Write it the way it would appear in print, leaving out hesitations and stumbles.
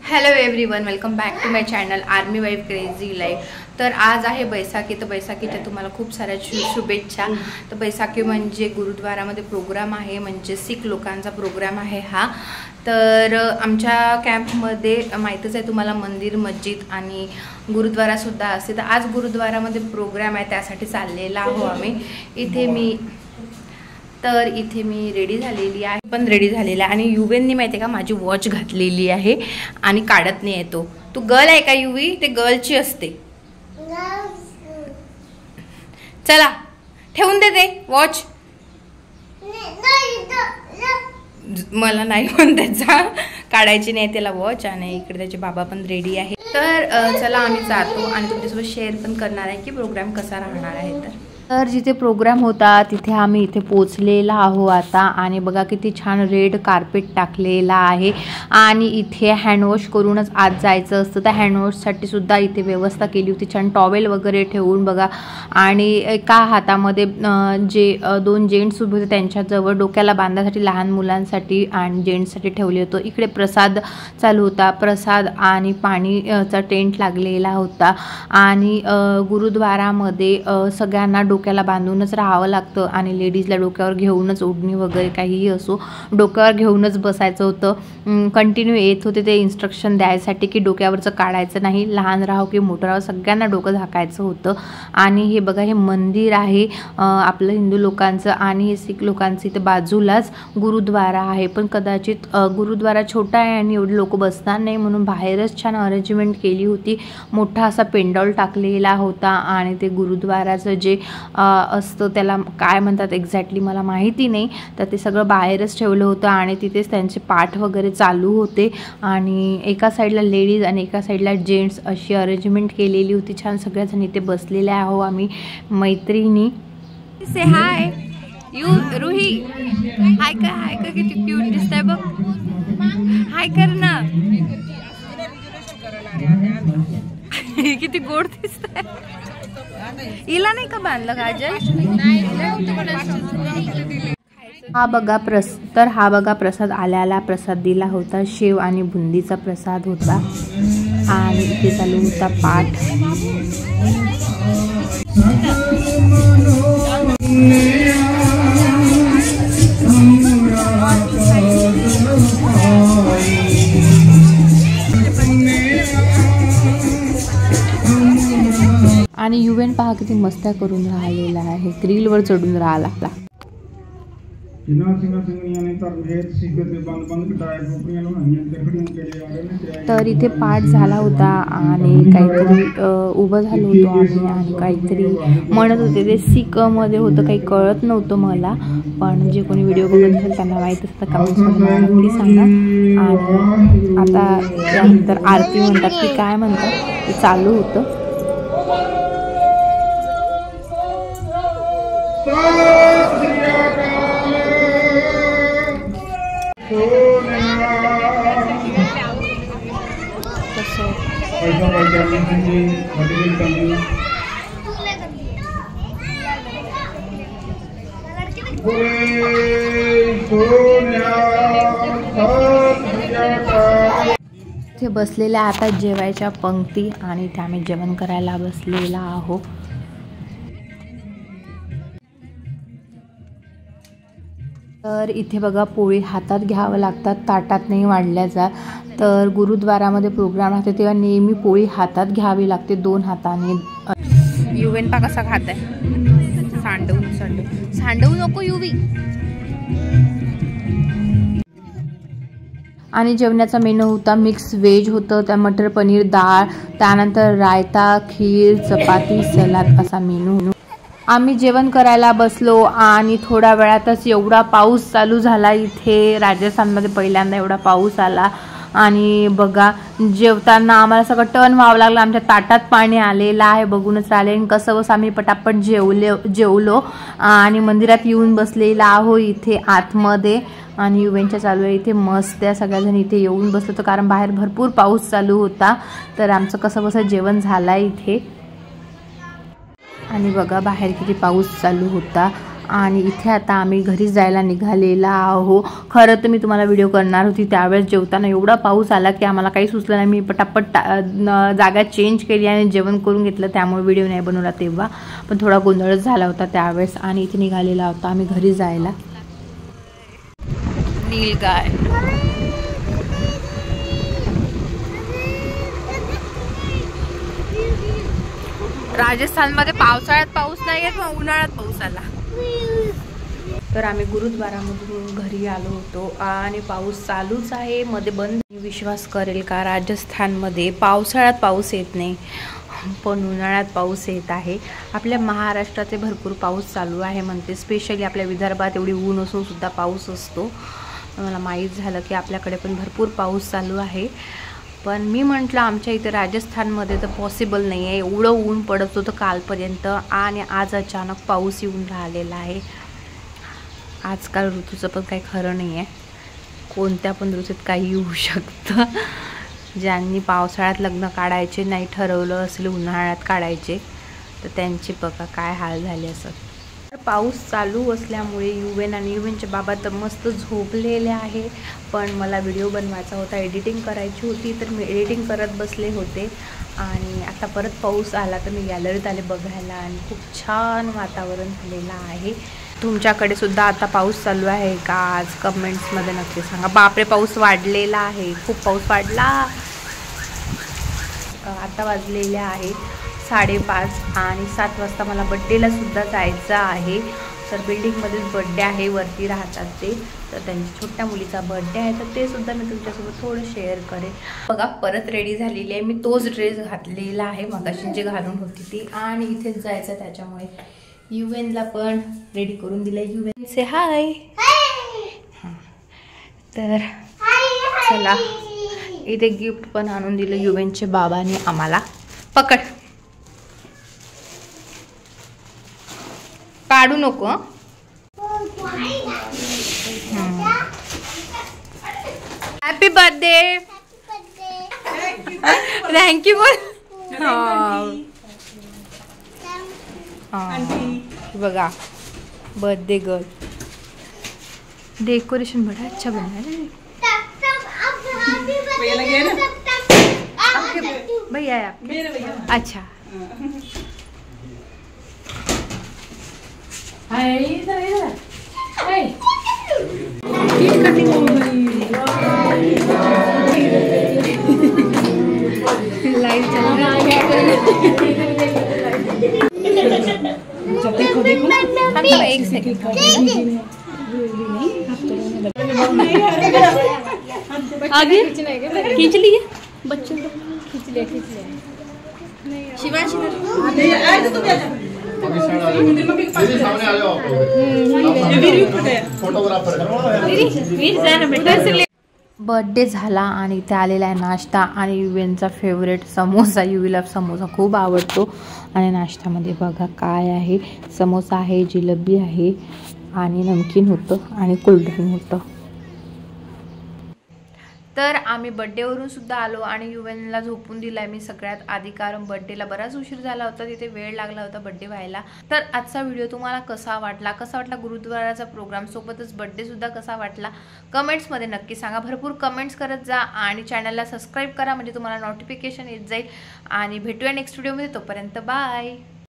Hello everyone, welcome back to my channel army wife crazy life. तर आज आहे बैसाखी। तर बैसाखीच्या तुम्हाला खूप साऱ्या शुभेच्छा। तर बैसाखी म्हणजे गुरुद्वारामध्ये प्रोग्राम आहे, म्हणजे सिख लोकांचा प्रोग्राम आहे हा। तर आमच्या कॅम्पमध्ये माहीतच आहे तुम्हाला, मंदिर मस्जिद आणि गुरुद्वारासुद्धा असते। तर आज गुरुद्वारामध्ये प्रोग्राम आहे, त्यासाठी चाललेला आहो आम्ही। इथे मी रेडी झालेली आहे, पण रेडी झालेला आहे। आणि युवेंनी माहिती आहे का माझी वॉच घातलेली आहे आणि काढत नाही येतो। तू गर्ल आहे का युवी? ते गर्लची असते। चला ठेवून दे ते वॉच। मला नाही पण त्याचा काढायची नाही त्याला वॉच। आणि इकडे त्याचे बाबा पण रेडी आहे। तर चला आम्ही जातो आणि तुमच्यासोबत शेअर पण करणार आहे की प्रोग्राम कसा राहणार आहे। तर जिथे प्रोग्राम होता तिथे आम्ही इथे पोचलेला आहो आता। आणि बघा किती छान रेड कार्पेट टाकलेला आहे। आणि इथे हँडवॉश करूनच आत जायचं असतं। तर हँडवॉशसाठी सुद्धा इथे व्यवस्था केली होती, छान टॉवेल वगैरे ठेवून बघा। आणि एका हातामध्ये जे दोन जेंट्स उभे होते त्यांच्याजवळ डोक्याला बांधण्यासाठी लहान मुलांसाठी आणि जेंट्ससाठी ठेवले होतं। इकडे प्रसाद चालू होता, प्रसाद आणि पाणीचा टेंट लागलेला होता। आणि गुरुद्वारामध्ये सगळ्यांना डोक्याला बांधूनच राहावं लागतं आणि लेडीजला डोक्यावर घेऊनच, ओढणी वगैरे काहीही असो डोक्यावर घेऊनच बसायचं होतं। कंटिन्यू येत होते ते इन्स्ट्रक्शन द्यायसाठी की डोक्यावरचं काढायचं नाही, लहान राहो की मोठं राहो सगळ्यांना डोकं झाकायचं होतं। आणि हे बघा हे मंदिर आहे आपलं हिंदू लोकांचं आणि हे सिख लोकांचं। इथे बाजूलाच गुरुद्वारा आहे, पण कदाचित गुरुद्वारा छोटा आहे आणि एवढे लोक बसणार नाही म्हणून बाहेरच छान अरेंजमेंट केली होती। मोठा असा पेंडॉल टाकलेला होता आणि ते गुरुद्वाराचं जे असतं त्याला काय म्हणतात एक्झॅक्टली मला माहिती नाही। तर ते सगळं बाहेरच ठेवलं होतं आणि तिथेच त्यांचे पाठ वगैरे चालू होते। आणि एका साईडला लेडीज आणि एका साईडला जेंट्स अशी अरेंजमेंट केलेली होती छान। सगळ्याजण इथे बसलेल्या आहो आम्ही मैत्रिणी। से हाय यू रुही, हाय का किती क्यूट दिसतंय बघ, हाय कर ना। किती गोड दिसतंय। इला नाही का बांधलं काजल? हा बघा प्रसाद आल्याला प्रसाद दिला होता, शेव आणि बुंदीचा प्रसाद होता। आणि इथे चालू होता पाठ। आणि युवेन पहा किती मस्त्या करून राहिलेला आहे, ग्रिलवर चढून राहिला। तर इथे पाठ झाला होता आणि काहीतरी उभं झालं होतं आम्ही आणि काहीतरी म्हणत होते। ते सिख मध्ये होतं, काही कळत नव्हतं मला, पण जे कोणी व्हिडिओ बघत असेल त्यांना माहीत असतं कमेंट्समध्ये मला नक्की सांगा। आणि आता त्यानंतर आरती म्हणतात की काय म्हणतात ते चालू होतं। ते बसलेल्या आता जेवायच्या पंक्ती आणि इथे आम्ही जेवण करायला बसलेला आहो। तर इथे बघा पोळी हातात घ्यावं लागतात, ताटात नाही वाढल्या जात। तर गुरुद्वारामध्ये प्रोग्राम राहते तेव्हा नेहमी पोळी हातात घ्यावी लागते, 2 हाताने। युवेन पा कसा खात आहे, सांडवू नको युवी। आणि जेवणाचा मेनू होता मिक्स व्हेज होतं, त्या मटर पनीर डाळ, त्यानंतर रायता, खीर, चपाती, सलाद असा मेनू। आम्ही जेवण करायला बसलो आणि थोड्या वेळातच एवढा पाऊस चालू झाला। इथे राजस्थानमध्ये पहिल्यांदा एवढा पाऊस आला। आणि बघा जेवताना आम्हाला सगळं टर्न व्हावं लागलं, आमच्या ताटात पाणी आलेलं आहे बघूनच राहिले। कसं बस आम्ही पटापट जेवलो आणि मंदिरात येऊन बसलेला आहो इथे आतमध्ये। आणि युवेंच्या चालू आहे इथे मस्त, त्या सगळ्याजण इथे येऊन बसलो होतो कारण बाहेर भरपूर पाऊस चालू होता। तर आमचं कसं बस जेवण झालं इथे। आणि बघा बाहेर किती पाऊस चालू होता आणि इथे आता आम्ही घरी जायला निघालेला आहो. खरं तर मी तुम्हाला व्हिडिओ करणार होती, त्यावेळेस जेवताना एवढा पाऊस आला की आम्हाला काही सुचलं नाही. मी पटापट जागा चेंज केली आणि जेवण करून घेतलं, त्यामुळे व्हिडिओ नाही बनवला तेव्हा. पण थोडा गोंधळच झाला होता त्यावेळेस. आणि इथे निघालेला होता आम्ही घरी जायला. नीलगाय राजस्थानमध्ये पावसाळ्यात पाऊस नाही येत, मग उन्हाळ्यात पाऊस आला. तर आम्ही गुरुद्वारामधून घरी आलो होतो आणि पाऊस चालूच आहे, मध्ये बंद. विश्वास करेल का, राजस्थानमध्ये पावसाळ्यात पाऊस येत नाही पण उन्हाळ्यात पाऊस येत आहे. आपल्या महाराष्ट्रात भरपूर पाऊस चालू आहे म्हणते. स्पेशली आपल्या विदर्भात एवढी ऊन असून सुद्धा पाऊस असतो. मला माहीत झालं की आपल्याकडे पण भरपूर पाऊस चालू आहे. पण मी म्हटलं आमच्या इथे राजस्थानमध्ये तर पॉसिबल नाही आहे. एवढं ऊन पडत होतं कालपर्यंत आणि आज अचानक पाऊस येऊन राहिलेला आहे. आजकाल ऋतूचं पण काही खरं नाही आहे, कोणत्या पण ऋतूत काही येऊ शकतं. ज्यांनी पावसाळ्यात लग्न काढायचे नाही ठरवलं असेल, उन्हाळ्यात काढायचे, तर त्यांचे बघा काय हाल झाले असत. पाऊस चालू असल्यामुळे युवेन आणि युवेनचे बाबा तर मस्त झोपलेले आहे. पण मला व्हिडिओ बनवायचा होता, एडिटिंग करायची होती, तर मी एडिटिंग करत बसले होते. आणि आता परत पाऊस आला तर मी गॅलरीत आले बघायला आणि खूप छान वातावरण झालेलं आहे. तुमच्याकडे सुद्धा आता पाऊस चालू आहे का आज कमेंट्समध्ये नक्की सांगा. बापरे, पाऊस वाढलेला आहे, खूप पाऊस वाढला. आता वाजलेले आहे 5:30 आणि 7 वाजता मला बड्डेला सुद्धा जायचं आहे. तर बिल्डिंगमध्येच बड्डे आहे, वरती राहतात ते, तर त्यांच्या छोट्या मुलीचा बड्डे आहे, तर ते सुद्धा मी तुमच्यासोबत थोडं शेअर करेन. बघा परत रेडी झालेली आहे मी. तोच ड्रेस घातलेला आहे मगाशी जे घालून होती ती, आणि इथेच जायचं त्याच्यामुळे युवेनला पण रेडी करून दिलं. युवेन से हाय. तर चला, इथे गिफ्ट पण आणून दिलं युवेनचे बाबांनी आम्हाला. पकड, काढू नको. Happy birthday. थँक्यू बोल. बघा बर्थडे गर्ल. डेकोरेशन बड़ा अच्छा बना है भैया आपके. अच्छा लाइव चल रहा है. देखो देखो एक सेकंड आगे खींच लिए बच्चों को. खींच लिया शिवांशी बर्थडे झाला आणि इथे आलेला आहे नाश्ता आणि युवेनचा फेवरेट समोसा. युवीला समोसा खूप आवडतो. आणि नाश्त्यामध्ये बघा काय आहे, समोसा आहे, जिलेबी आहे आणि नमकीन होतं आणि कोल्ड्रिंक होतं. तर आम्ही बड्डेवरून सुद्धा आलो आणि युवेनला झोपून दिलाय मी सगळ्यात आधी, कारण बड्डेला बराच उशीर झाला होता, तिथे वेळ लागला होता बड्डे व्हायला. तर आजचा व्हिडिओ तुम्हाला कसा वाटला गुरुद्वाराचा प्रोग्राम सोबतच बड्डे सुद्धा कसा वाटला कमेंट्समध्ये नक्की सांगा. भरपूर कमेंट्स करत जा आणि चॅनलला सबस्क्राईब करा म्हणजे तुम्हाला नोटिफिकेशन येत जाईल. आणि भेटूया नेक्स्ट व्हिडिओमध्ये, तोपर्यंत बाय.